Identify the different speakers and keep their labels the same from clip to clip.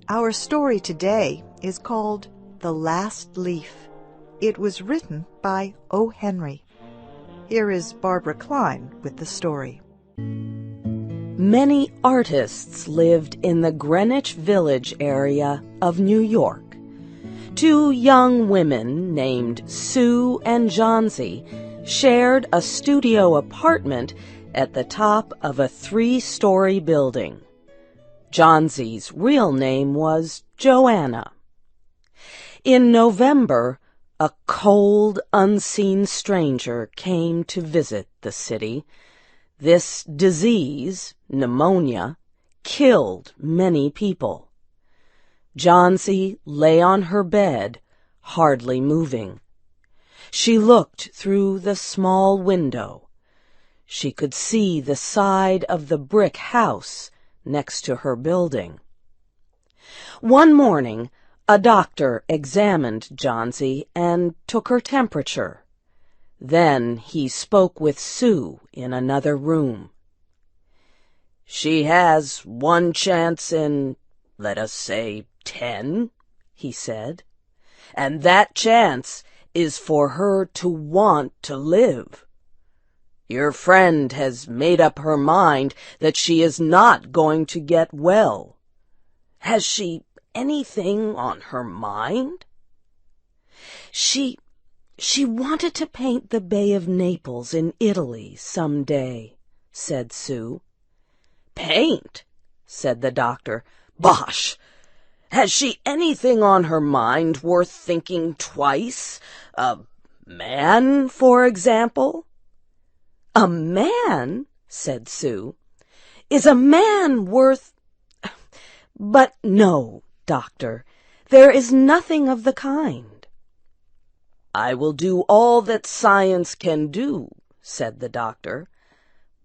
Speaker 1: Our story today is called The Last Leaf. It was written by O. Henry. Here is Barbara Klein with the story.
Speaker 2: Many artists lived in the Greenwich Village area of New York. Two young women named Sue and Johnsy shared a studio apartment at the top of a 3-story building. Johnsy's real name was Joanna. In November, a cold, unseen stranger came to visit the city. This disease, pneumonia, killed many people. Johnsy lay on her bed, hardly moving. She looked through the small window. She could see the side of the brick house next to her building. One morning, a doctor examined Johnsy and took her temperature. Then he spoke with Sue in another room. "She has one chance in, let us say, 10, he said. "And that chance is for her to want to live. Your friend has made up her mind that she is not going to get well. Has she anything on her mind?" She wanted to paint the Bay of Naples in Italy some day," said Sue. "Paint?" said the doctor. "Bosh! Has she anything on her mind worth thinking twice? A man, for example?" "A man?" said Sue. "Is a man worth— But no, doctor, there is nothing of the kind." "I will do all that science can do," said the doctor.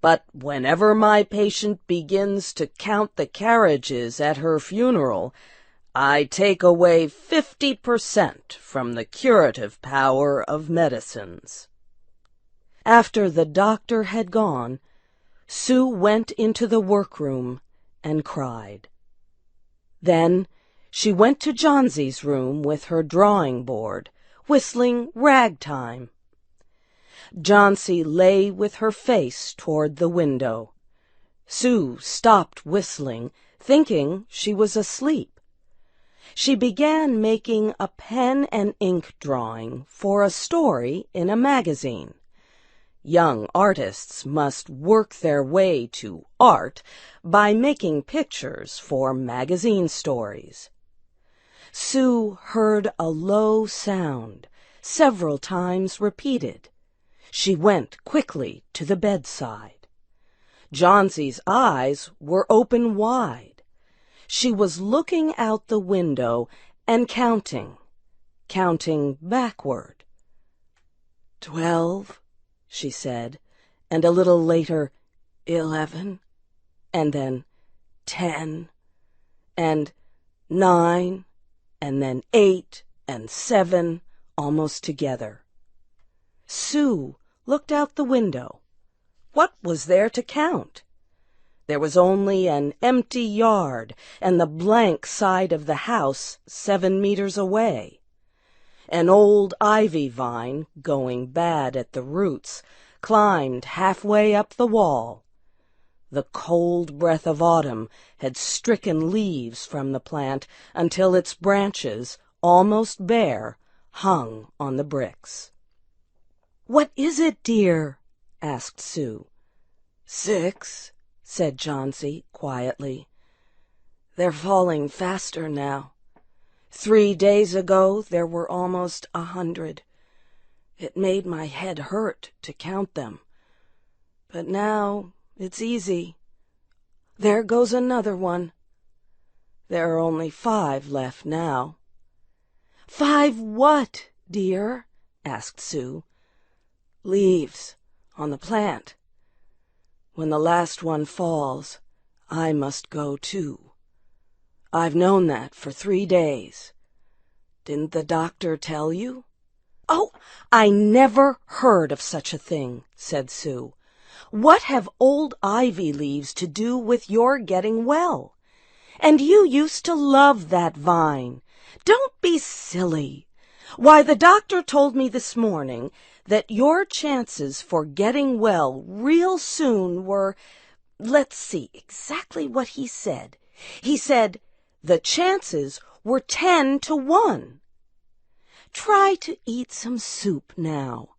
Speaker 2: "But whenever my patient begins to count the carriages at her funeral, I take away 50% from the curative power of medicines." After the doctor had gone, Sue went into the workroom and cried. Then she went to Johnsy's room with her drawing board, whistling ragtime. Johnsy lay with her face toward the window. Sue stopped whistling, thinking she was asleep. She began making a pen and ink drawing for a story in a magazine. Young artists must work their way to art by making pictures for magazine stories. Sue heard a low sound, several times repeated. She went quickly to the bedside. Johnsy's eyes were open wide. She was looking out the window and counting backward. 12, she said, and a little later, 11, and then 10, and 9, and then 8 and 7, almost together. Sue looked out the window. What was there to count? There was only an empty yard and the blank side of the house 7 meters away. An old ivy vine, going bad at the roots, climbed halfway up the wall. The cold breath of autumn had stricken leaves from the plant until its branches, almost bare, hung on the bricks. "What is it, dear?" asked Sue. 6, said Johnsy quietly. "They're falling faster now. 3 days ago there were almost 100. It made my head hurt to count them. But now it's easy. There goes another one. There are only 5 left now." "5 what, dear?" asked Sue. "Leaves on the plant. When the last one falls, I must go too. I've known that for 3 days. Didn't the doctor tell you?" "Oh, I never heard of such a thing," said Sue. "What have old ivy leaves to do with your getting well? And you used to love that vine. Don't be silly. Why, the doctor told me this morning that your chances for getting well real soon were, let's see exactly what he said. He said the chances were 10 to 1. Try to eat some soup now,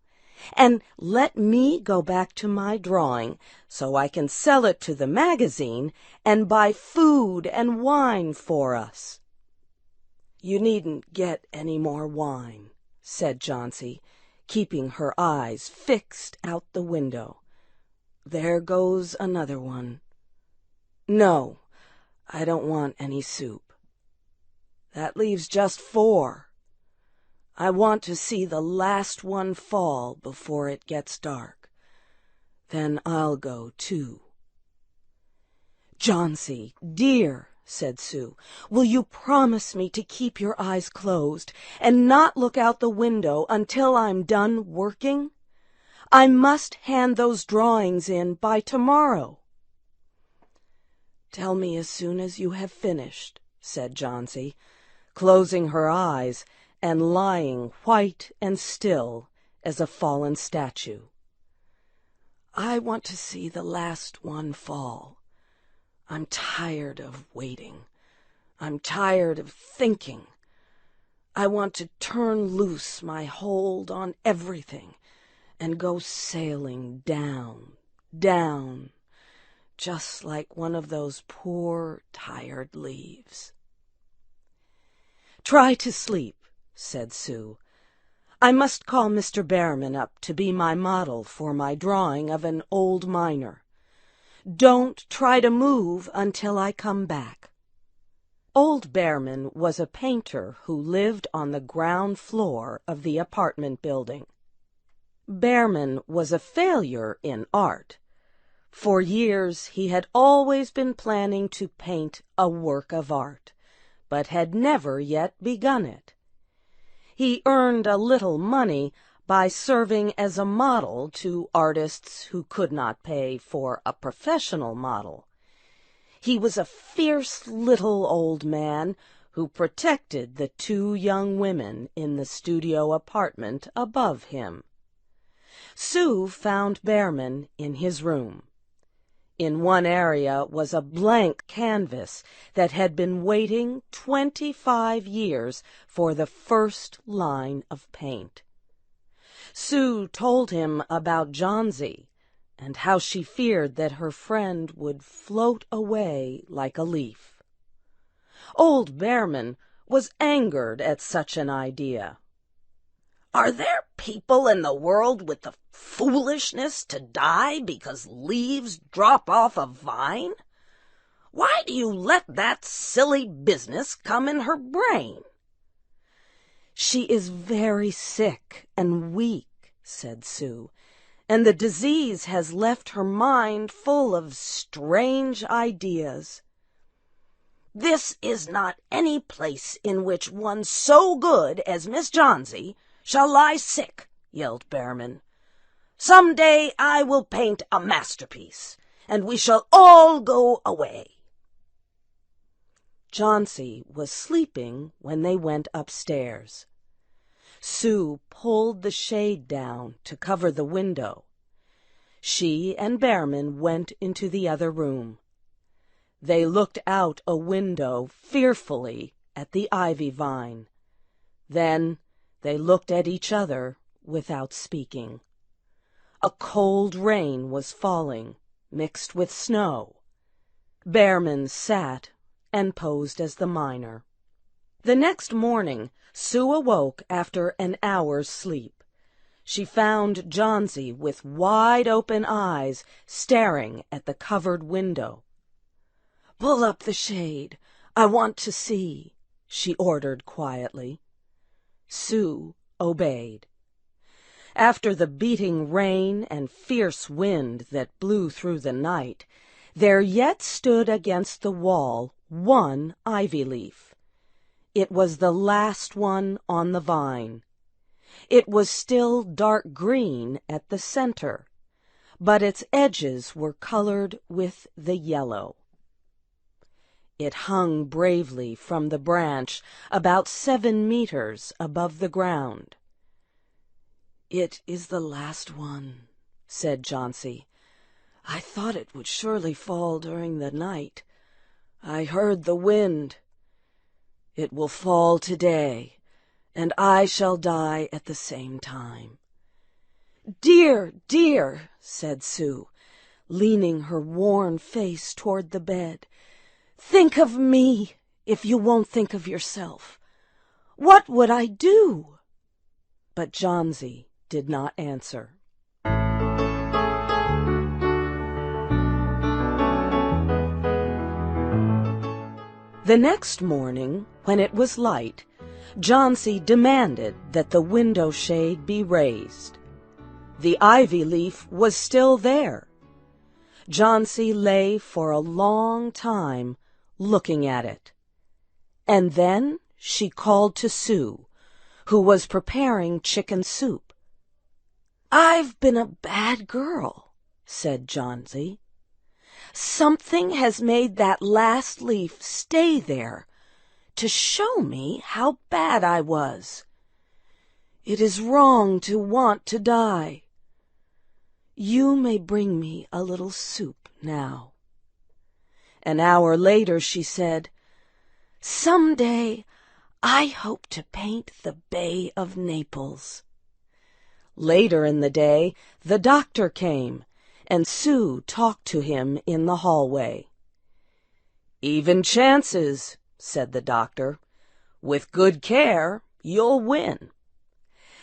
Speaker 2: and let me go back to my drawing so I can sell it to the magazine and buy food and wine for us. You needn't get any more wine, said Johnsy, keeping her eyes fixed out the window. There goes another one. No, I don't want any soup. That leaves just 4. I want to see the last one fall before it gets dark. Then I'll go too. Johnsy, dear, said Sue, will you promise me to keep your eyes closed and not look out the window until I'm done working? I must hand those drawings in by tomorrow. Tell me as soon as you have finished, said Johnsy, closing her eyes and lying white and still as a fallen statue. I want to see the last one fall. I'm tired of waiting. I'm tired of thinking. I want to turn loose my hold on everything and go sailing down, down, just like one of those poor, tired leaves. Try to sleep, said Sue. I must call Mr. Behrman up to be my model for my drawing of an old miner. Don't try to move until I come back. Old Behrman was a painter who lived on the ground floor of the apartment building. Behrman was a failure in art. For years he had always been planning to paint a work of art, but had never yet begun it. He earned a little money by serving as a model to artists who could not pay for a professional model. He was a fierce little old man who protected the 2 young women in the studio apartment above him. Sue found Behrman in his room. In one area was a blank canvas that had been waiting 25 years for the first line of paint. Sue told him about Johnsy and how she feared that her friend would float away like a leaf. Old Behrman was angered at such an idea. Are there people in the world with the foolishness to die because leaves drop off a vine? Why do you let that silly business come in her brain? She is very sick and weak, said Sue, and the disease has left her mind full of strange ideas. This is not any place in which one so good as Miss Johnsy shall lie sick, yelled Behrman. Some day I will paint a masterpiece, and we shall all go away. Johnsy was sleeping when they went upstairs. Sue pulled the shade down to cover the window. She and Behrman went into the other room. They looked out a window fearfully at the ivy vine. Then they looked at each other without speaking. A cold rain was falling, mixed with snow. Behrman sat and posed as the miner. The next morning, Sue awoke after an hour's sleep. She found Johnsy with wide-open eyes staring at the covered window. "Pull up the shade. I want to see," she ordered quietly. Sue obeyed. After the beating rain and fierce wind that blew through the night, there yet stood against the wall one ivy leaf. It was the last one on the vine. It was still dark green at the center, but its edges were colored with the yellow. It hung bravely from the branch about 7 meters above the ground. "It is the last one," said Jauncey. "I thought it would surely fall during the night. I heard the wind. It will fall today, and I shall die at the same time." "Dear, dear," said Sue, leaning her worn face toward the bed, "think of me if you won't think of yourself. What would I do?" But Jauncey did not answer. The next morning, when it was light, Jauncey demanded that the window shade be raised. The ivy leaf was still there. Jauncey lay for a long time looking at it. And then she called to Sue, who was preparing chicken soup. "I've been a bad girl," said Jauncey. "Something has made that last leaf stay there to show me how bad I was. It is wrong to want to die. You may bring me a little soup now." An hour later she said, "Some day I hope to paint the Bay of Naples." Later in the day the doctor came, and Sue talked to him in the hallway. "Even chances," said the doctor. "With good care, you'll win.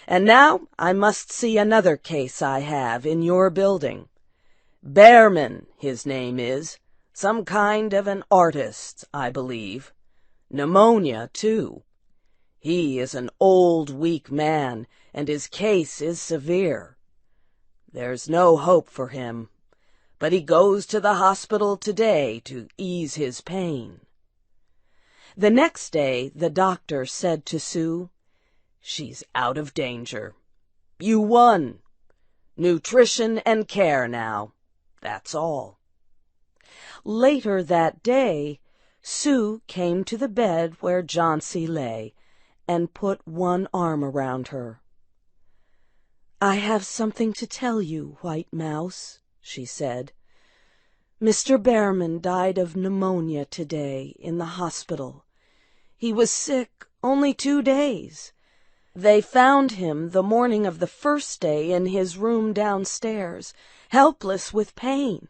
Speaker 2: And now I must see another case I have in your building. Behrman, his name is, some kind of an artist, I believe. Pneumonia, too. He is an old, weak man, and his case is severe. There's no hope for him, but he goes to the hospital today to ease his pain." The next day the doctor said to Sue, "She's out of danger. You won. Nutrition and care now. That's all." Later that day, Sue came to the bed where Jauncey lay and put one arm around her. "I have something to tell you, White Mouse," she said. "Mr. Behrman died of pneumonia today in the hospital. He was sick only 2 days. They found him the morning of the first day in his room downstairs, helpless with pain.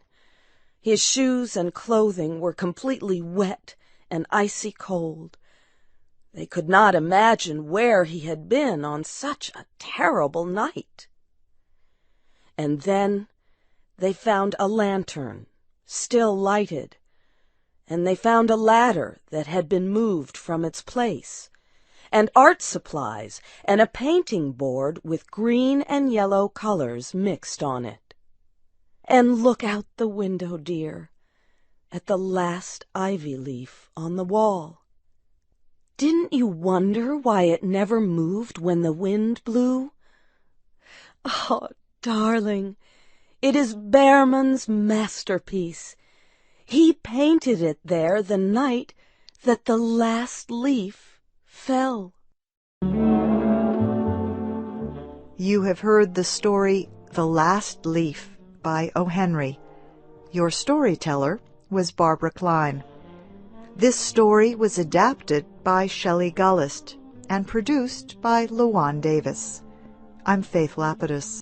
Speaker 2: His shoes and clothing were completely wet and icy cold. They could not imagine where he had been on such a terrible night. And then they found a lantern, still lighted, and they found a ladder that had been moved from its place, and art supplies and a painting board with green and yellow colors mixed on it. And look out the window, dear, at the last ivy leaf on the wall. Didn't you wonder why it never moved when the wind blew? Oh, darling, it is Behrman's masterpiece. He painted it there the night that the last leaf fell."
Speaker 1: You have heard the story The Last Leaf by O. Henry. Your storyteller was Barbara Klein. This story was adapted by Shelley Gullist and produced by Luan Davis. I'm Faith Lapidus.